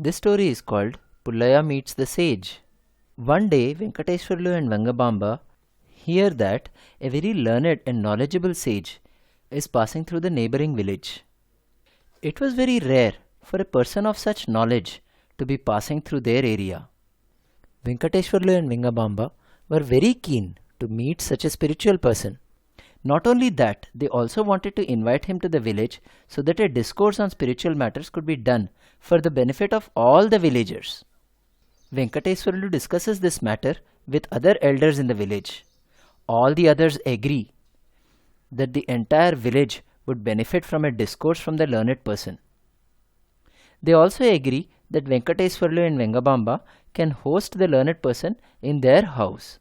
This story is called Pullaya Meets the Sage. One day, Venkateshwarlu and Vengabamba hear that a very learned and knowledgeable sage is passing through the neighboring village. It was very rare for a person of such knowledge to be passing through their area. Venkateshwarlu and Vengabamba were very keen to meet such a spiritual person. Not only that, they also wanted to invite him to the village so that a discourse on spiritual matters could be done for the benefit of all the villagers. Venkateswarlu discusses this matter with other elders in the village. All the others agree that the entire village would benefit from a discourse from the learned person. They also agree that Venkateswarlu and Vengabamba can host the learned person in their house.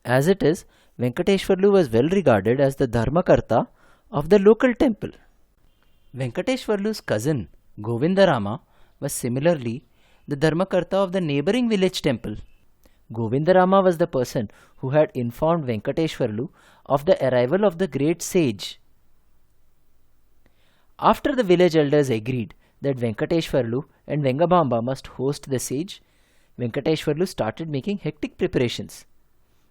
As it is, Venkateshwarlu was well regarded as the Dharmakarta of the local temple. Venkateshwarlu's cousin Govindarama was similarly the Dharmakarta of the neighboring village temple. Govindarama was the person who had informed Venkateshwarlu of the arrival of the great sage. After the village elders agreed that Venkateshwarlu and Vengabamba must host the sage, Venkateshwarlu started making hectic preparations.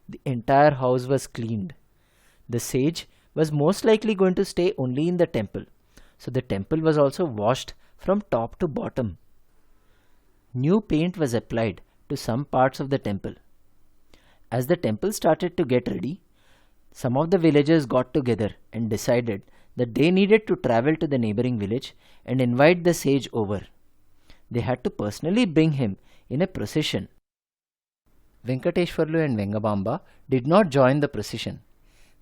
The entire house was cleaned. The sage was most likely going to stay only in the temple, so the temple was also washed from top to bottom. New paint was applied to some parts of the temple. As the temple started to get ready, some of the villagers got together and decided that they needed to travel to the neighboring village and invite the sage over. They had to personally bring him in a procession. Venkateshwarlu and Vengabamba did not join the procession.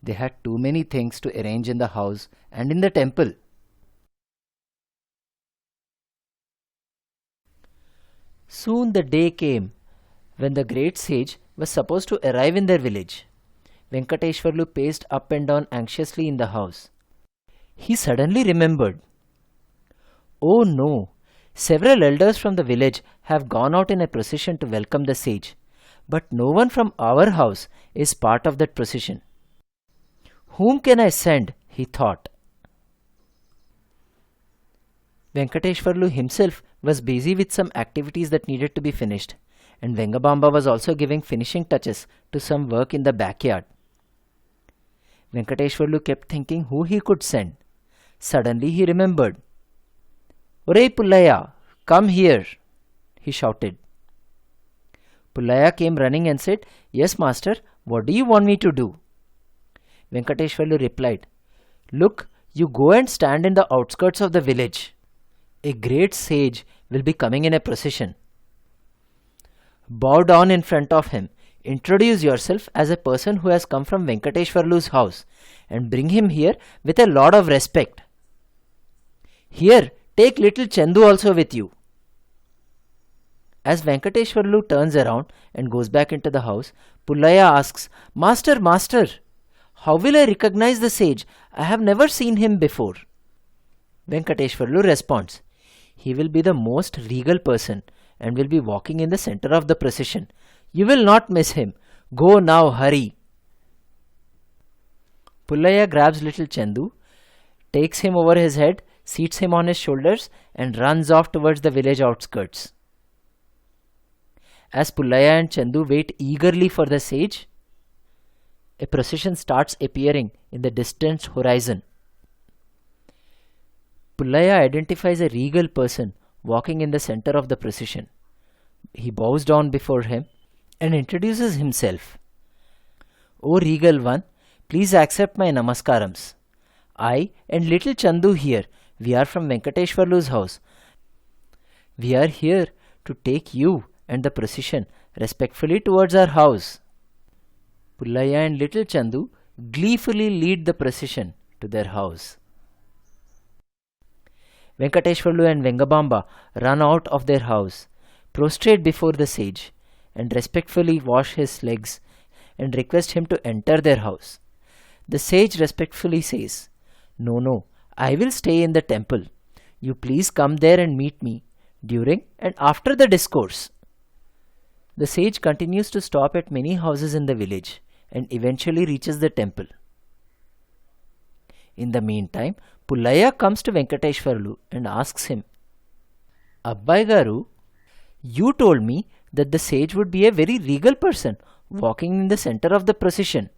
They had too many things to arrange in the house and in the temple. Soon the day came when the great sage was supposed to arrive in their village. Venkateshwarlu paced up and down anxiously in the house. He suddenly remembered, "Oh no, several elders from the village have gone out in a procession to welcome the sage, but no one from our house is part of that procession. Whom can I send?" he thought. Venkateshwarlu himself was busy with some activities that needed to be finished, and Vengabamba was also giving finishing touches to some work in the backyard. Venkateshwarlu kept thinking who he could send. Suddenly he remembered. "Orey Pullaya, come here," he shouted. Pullaya came running and said, "Yes, master, what do you want me to do?" Venkateshwarlu replied, "Look, you go and stand in the outskirts of the village. A great sage will be coming in a procession. Bow down in front of him, introduce yourself as a person who has come from Venkateshwarlu's house, and bring him here with a lot of respect. Here, take little Chandu also with you." As Venkateshwarlu turns around and goes back into the house, Pullaya asks, "Master, master, how will I recognize the sage? I have never seen him before." Venkateshwarlu responds, "He will be the most regal person and will be walking in the center of the procession. You will not miss him. Go now, hurry." Pullaya grabs little Chandu, takes him over his head, seats him on his shoulders, and runs off towards the village outskirts. As Pullaya and Chandu wait eagerly for the sage, a procession starts appearing in the distant horizon. Pullaya identifies a regal person walking in the center of the procession. He bows down before him and introduces himself. "O regal one, please accept my namaskarams. I and little Chandu here, we are from Venkateshwarlu's house. We are here to take you and the procession respectfully towards our house." Pullaya and little Chandu gleefully lead the procession to their house. Venkateshwarlu and Vengabamba run out of their house, prostrate before the sage, and respectfully wash his legs and request him to enter their house. The sage respectfully says, "No, no, I will stay in the temple. You please come there and meet me during and after the discourse." The sage continues to stop at many houses in the village and eventually reaches the temple. In the meantime, Pullaya comes to Venkateshwarlu and asks him, Abbai Garu, you told me that the sage would be a very regal person walking in the center of the procession.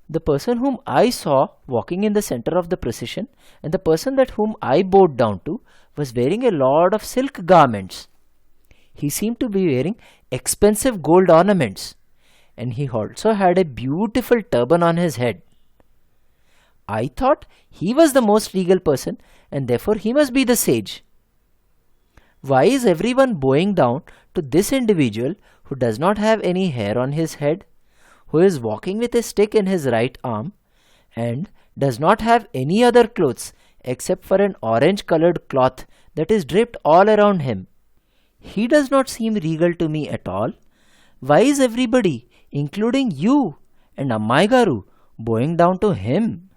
The person whom I saw walking in the center of the procession and the person that whom I bowed down to was wearing a lot of silk garments. He seemed to be wearing expensive gold ornaments, and he also had a beautiful turban on his head. I thought he was the most regal person and therefore he must be the sage. Why is everyone bowing down to this individual who does not have any hair on his head, who is walking with a stick in his right arm, and does not have any other clothes except for an orange colored cloth that is draped all around him? He does not seem regal to me at all. Why is everybody, including you and Ammai Garu, bowing down to him?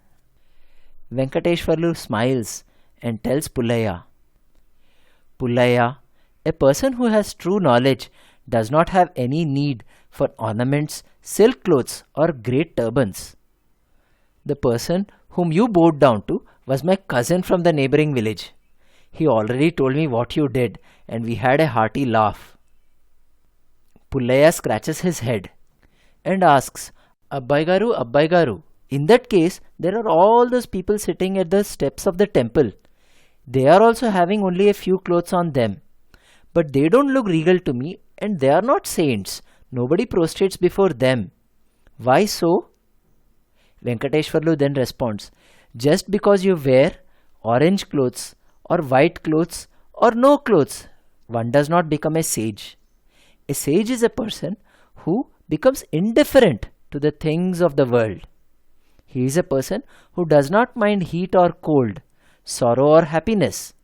Venkateshwarlu smiles and tells Pullaya, Pullaya, a person who has true knowledge does not have any need for ornaments, silk clothes or great turbans. The person whom you bowed down to was my cousin from the neighboring village. He already told me what you did and we had a hearty laugh. Pullaya scratches his head and asks, Abbai Garu, in that case, there are all those people sitting at the steps of the temple. They are also having only a few clothes on them. But they don't look regal to me and they are not saints. Nobody prostrates before them. Why so? Venkateshwarlu then responds, just because you wear orange clothes or white clothes or no clothes, one does not become a sage. A sage is a person who becomes indifferent to the things of the world. He is a person who does not mind heat or cold, sorrow or happiness,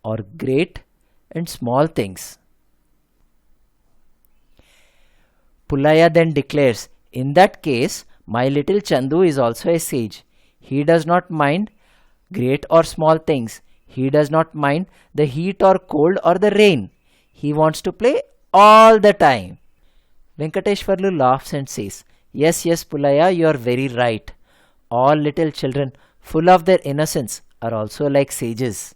or great and small things. Pullaya then declares, in that case, my little Chandu is also a sage. He does not mind great or small things. He does not mind the heat or cold or the rain. He wants to play all the time. Venkateshwarlu laughs and says, yes, Pullaya, you are very right. All little children, full of their innocence, are also like sages.